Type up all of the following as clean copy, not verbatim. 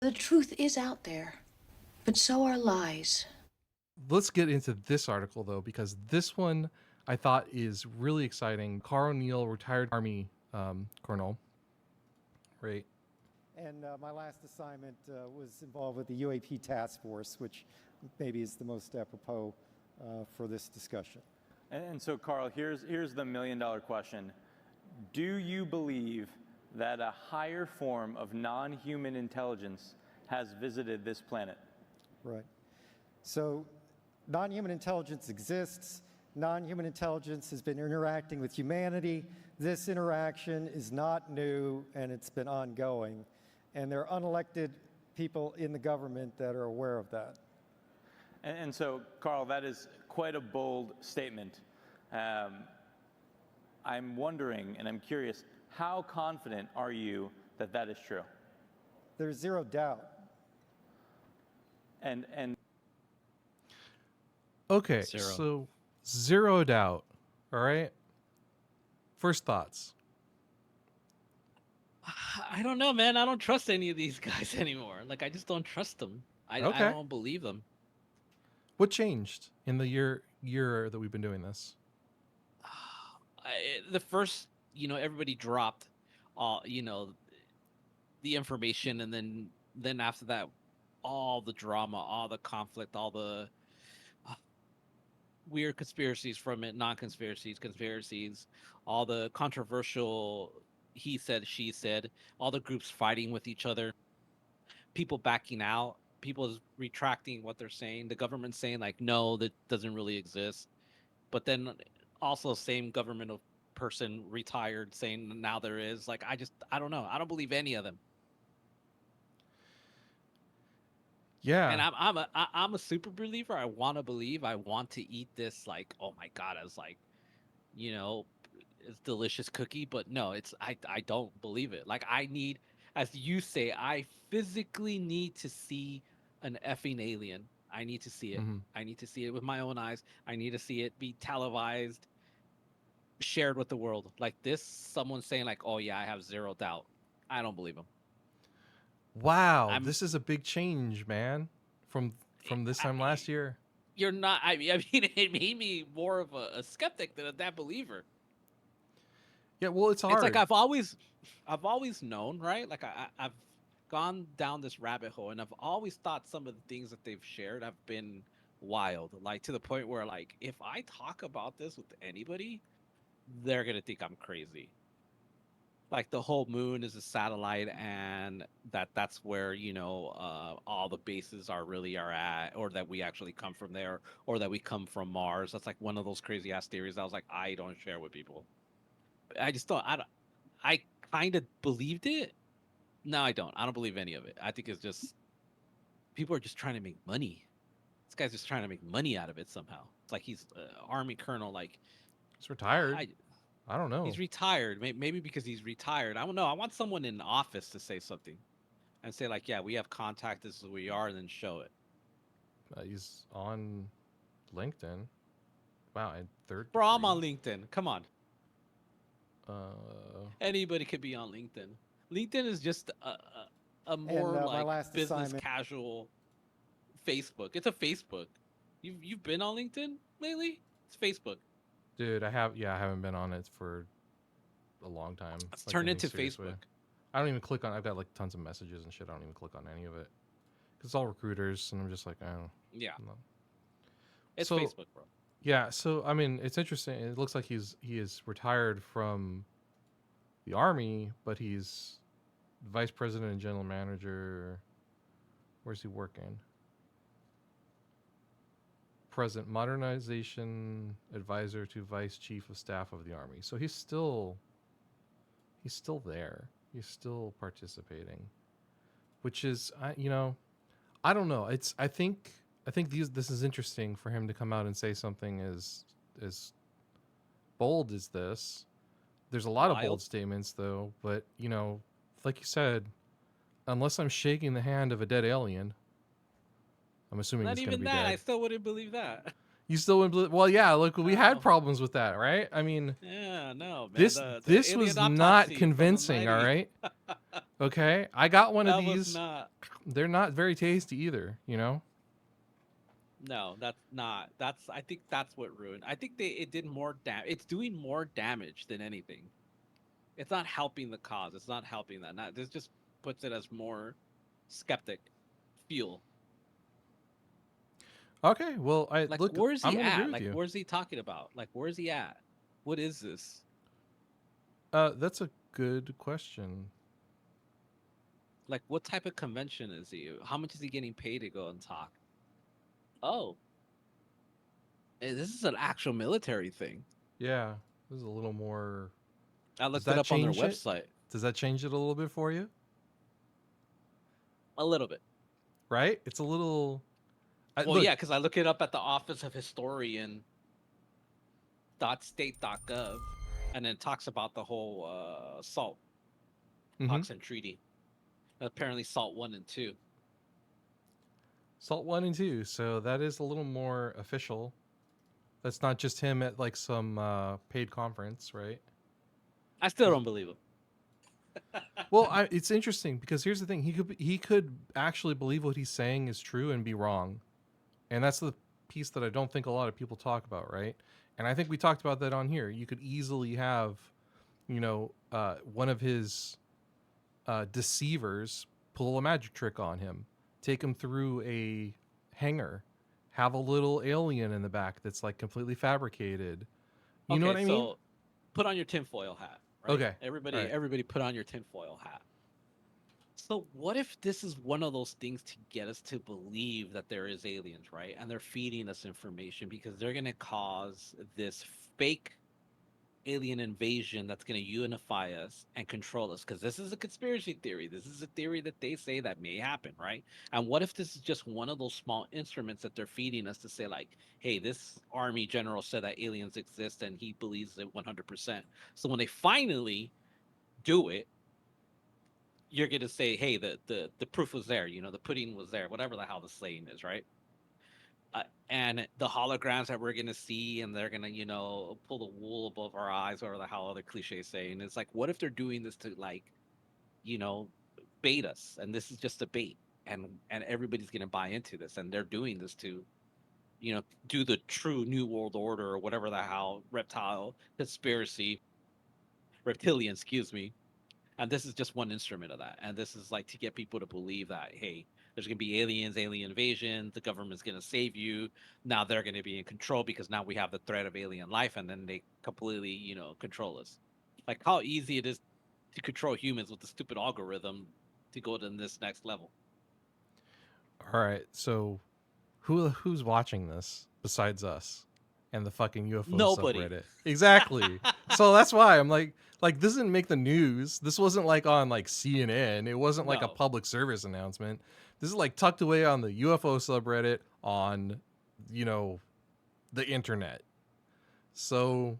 The truth is out there, but so are lies. Let's get into this article though, because this one I thought is really exciting. Karl Nell, retired Army colonel, right? And my last assignment was involved with the UAP task force, which maybe is the most apropos for this discussion. And so, Karl, here's the million-dollar question. Do you believe that a higher form of non-human intelligence has visited this planet? Right. So non-human intelligence exists. Non-human intelligence has been interacting with humanity. This interaction is not new, and it's been ongoing. And there are unelected people in the government that are aware of that. And so, Karl, that is quite a bold statement. I'm wondering, and I'm curious, how confident are you that that is true? There's zero doubt. And Okay, Zero. so zero doubt. All right. First thoughts. I don't know, man. I don't trust any of these guys anymore. Like, I just don't trust them. I Okay. don't believe them. What changed in the year that we've been doing this? The first, everybody dropped, the information, and then after that, all the drama, all the conflict, all the weird conspiracies from it, non-conspiracies, conspiracies, all the controversial he said, she said, all the groups fighting with each other, people backing out, people retracting what they're saying, the government saying like, no, that doesn't really exist. But then also same governmental person retired saying now there is. Like, I don't know. I don't believe any of them. And Yeah. I'm a super believer. I want to believe. I want to eat this. Like, oh my god, I was like, you know, it's delicious cookie. But no, I don't believe it. Like, I need, as you say, I physically need to see an effing alien. I need to see it. Mm-hmm. I need to see it with my own eyes. I need to see it be televised, shared with the world. Like this, someone saying like, oh yeah, I have zero doubt. I don't believe him. Wow, I'm this is a big change, man, from this time I, last year. you're not. I mean, it made me more of a skeptic than that believer. Yeah, well, it's It's like hard. I've always known, right? Like I've gone down this rabbit hole, and I've always thought some of the things that they've shared have been wild, like to the point where like if I talk about this with anybody, they're gonna think I'm crazy. Like the whole moon is a satellite, and that's where all the bases are at, or that we actually come from there, or that we come from Mars. That's like one of those crazy ass theories I was like, I don't share with people. I just don't. I kind of believed it. No, I don't believe any of it. I think it's just people are just trying to make money. This guy's just trying to make money out of it somehow. It's like he's army colonel. Like It's retired. I I don't know. he's retired. Maybe because he's retired. I don't know. I want someone in office to say something and say like, yeah, we have contact. This is who we are, and then show it. He's on LinkedIn. Wow, and third Bro, I'm degree. on LinkedIn. Come on, Uh, anybody could be on LinkedIn. LinkedIn is just a And more my like last business assignment, casual Facebook. It's a Facebook. You've been on LinkedIn lately? It's Facebook. dude, I haven't been on it for a long time. It's Like turned any into serious way. Facebook. I don't even click on. I've got like tons of messages and shit. I don't even click on any of it because it's all recruiters, and I'm just like, I don't Yeah, know. it's So Facebook, bro. yeah, so I mean, it's interesting. It looks like he is retired from the army, but he's vice president and general manager. Where's he working? Present modernization advisor to vice chief of staff of the army. So he's still there. He's still participating, which is I don't know. I think this is interesting for him to come out and say something as bold as this. There's a lot of bold Wild. statements though, but like you said, unless I'm shaking the hand of a dead alien, I'm assuming Not he's going to even be that. I dead. still wouldn't believe that. You still wouldn't believe? Well, yeah. Look, we had No. problems with that, right? I mean, Yeah, no, man. this The this alien was not autopsy from the convincing. All 90s. right. Okay, I got one of That was these. not. They're not very tasty either. You know. No, that's not. That's. I think that's what ruined. I think it did more damage. It's doing more damage than anything. It's not helping the cause. It's not helping that. Not this just puts it as more skeptic fuel. Okay. Well, I Like, look. where's I'm he gonna agree at? with Like, you. where's he talking about? Like, where's he at? What is this? That's a good question. Like, what type of convention is he? How much is he getting paid to go and talk? Oh, this is an actual military thing. Yeah, this is a little more. I Does looked it that up on their change it? website. Does that change it a little bit for you? A little bit. Right? It's a little. Well, Look. yeah, because I look it up at the Office of Historian .state.gov, and then it talks about the whole SALT Mhm. talks and treaty. Apparently, SALT 1 and 2. Salt 1 and 2. So that is a little more official. That's not just him at like some paid conference, right? I still don't believe him. Well, it's interesting because here's the thing: he could actually believe what he's saying is true and be wrong, and that's the piece that I don't think a lot of people talk about, right? And I think we talked about that on here. You could easily have, one of his deceivers pull a magic trick on him, take him through a hangar, have a little alien in the back that's like completely fabricated. You know what I mean? So put on your tinfoil hat. Right? Okay. Everybody, All right. everybody, put on your tinfoil hat. So what if this is one of those things to get us to believe that there is aliens, right? And they're feeding us information because they're going to cause this fake alien invasion that's going to unify us and control us, because this is a conspiracy theory. This is a theory that they say that may happen, right? And what if this is just one of those small instruments that they're feeding us to say, like, hey, this army general said that aliens exist and he believes it 100%. So when they finally do it, you're going to say, hey, the proof was there, the pudding was there, whatever the hell the saying is, right? And the holograms that we're gonna see, and they're gonna, pull the wool above our eyes, or the hell other cliche saying. It's like, what if they're doing this to, like, you know, bait us, and this is just a bait, and everybody's gonna buy into this, and they're doing this to, do the true New World Order or whatever the hell reptilian, excuse me, and this is just one instrument of that. And this is like to get people to believe that, hey, there's going to be aliens, alien invasion, the government's going to save you. Now they're going to be in control because now we have the threat of alien life, and then they completely, control us. Like how easy it is to control humans with the stupid algorithm to go to this next level. All right. So who's watching this besides us and the fucking UFO Nobody. subreddit? Exactly. So that's why I'm like this didn't make the news. This wasn't like on like CNN. It wasn't like a No. public service announcement. This is like tucked away on the UFO subreddit on, the internet. So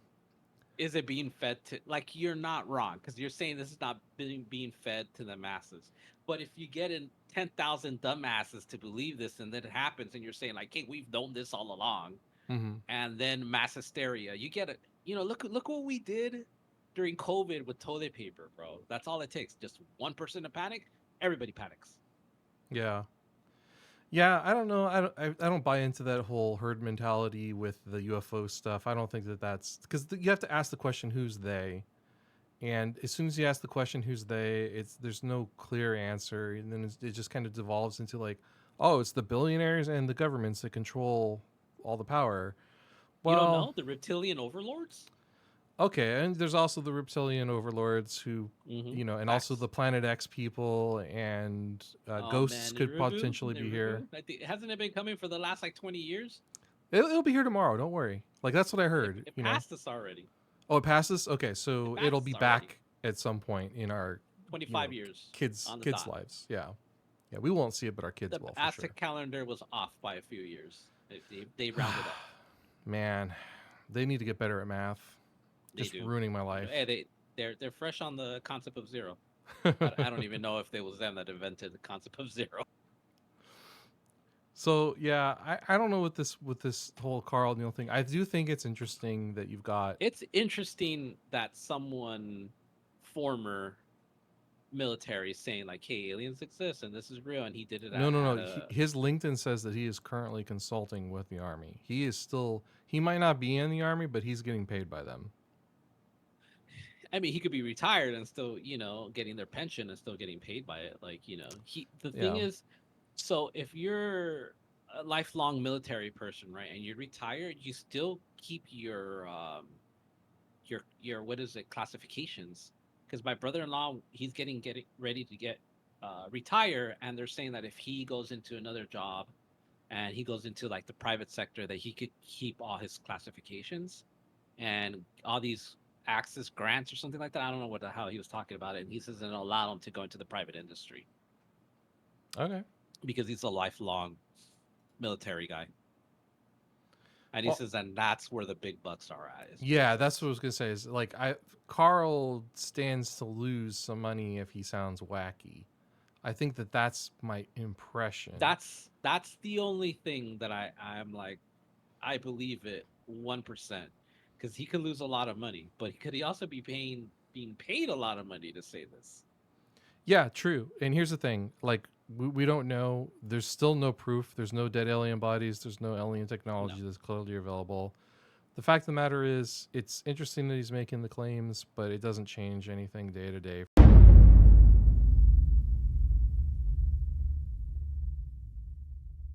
Is it being fed to, like, you're not wrong, because you're saying this is not being fed to the masses. But if you get in 10,000 dumbasses to believe this, and then it happens, and you're saying, like, hey, we've known this all along, mhm. and then mass hysteria, you get it. Look what we did during COVID with toilet paper, bro. That's all it takes. Just one person to panic, everybody panics. Yeah. Yeah, I don't know. I don't buy into that whole herd mentality with the UFO stuff. I don't think that's because you have to ask the question, who's they? And as soon as you ask the question, who's they, there's no clear answer, and then it just kind of devolves into like, oh, it's the billionaires and the governments that control all the power. You don't Well, know the reptilian overlords? okay, and there's also the reptilian overlords who, Mm-hmm. and also the Planet X people, and Oh, ghosts man, could potentially be here. Hasn't it been coming for the last like 20 years? It'll be here tomorrow. Don't worry. Like that's what I It, heard. it passed us already. Oh, it passes. Okay, so It it'll passes be already. back at some point in our 25 years kids' on the kids' dot. lives. Yeah, yeah. We won't see it, but our kids The will for Aztec sure. calendar was off by a few years. They rounded up. Man, they need to get better at math. They Just do. ruining my life. Hey, they're fresh on the concept of zero. I don't even know if it was them that invented the concept of zero. So yeah, I don't know with this whole Carl Nell thing. I do think it's interesting that you've got It's interesting that someone former military is saying like, "Hey, aliens exist and this is real," and he did it no. at a. His LinkedIn says that he is currently consulting with the army. He is still he might not be in the army, but he's getting paid by them. I mean, he could be retired and still, getting their pension and still getting paid by it. Like, he. The thing Yeah. is, so if you're a lifelong military person, right, and you're retired, you still keep your what is it, classifications. Because my brother-in-law, he's getting ready to get retire, and they're saying that if he goes into another job and he goes into like the private sector, that he could keep all his classifications and all these access grants or something like that. I don't know what the hell he was talking about it, and he says it'll allow him to go into the private industry Okay. because he's a lifelong military guy. And he Well, says, and that's where the big bucks are at. Is what he yeah, that's says. what I was gonna say. Is like Carl stands to lose some money if he sounds wacky. I think that that's my impression. That's the only thing that I'm like, I believe it 1%, because he could lose a lot of money, but could he also be being paid a lot of money to say this? Yeah, true. And here's the thing: like we don't know. There's still no proof. There's no dead alien bodies. There's no alien No. technology that's clearly available. The fact of the matter is, it's interesting that he's making the claims, but it doesn't change anything day to day.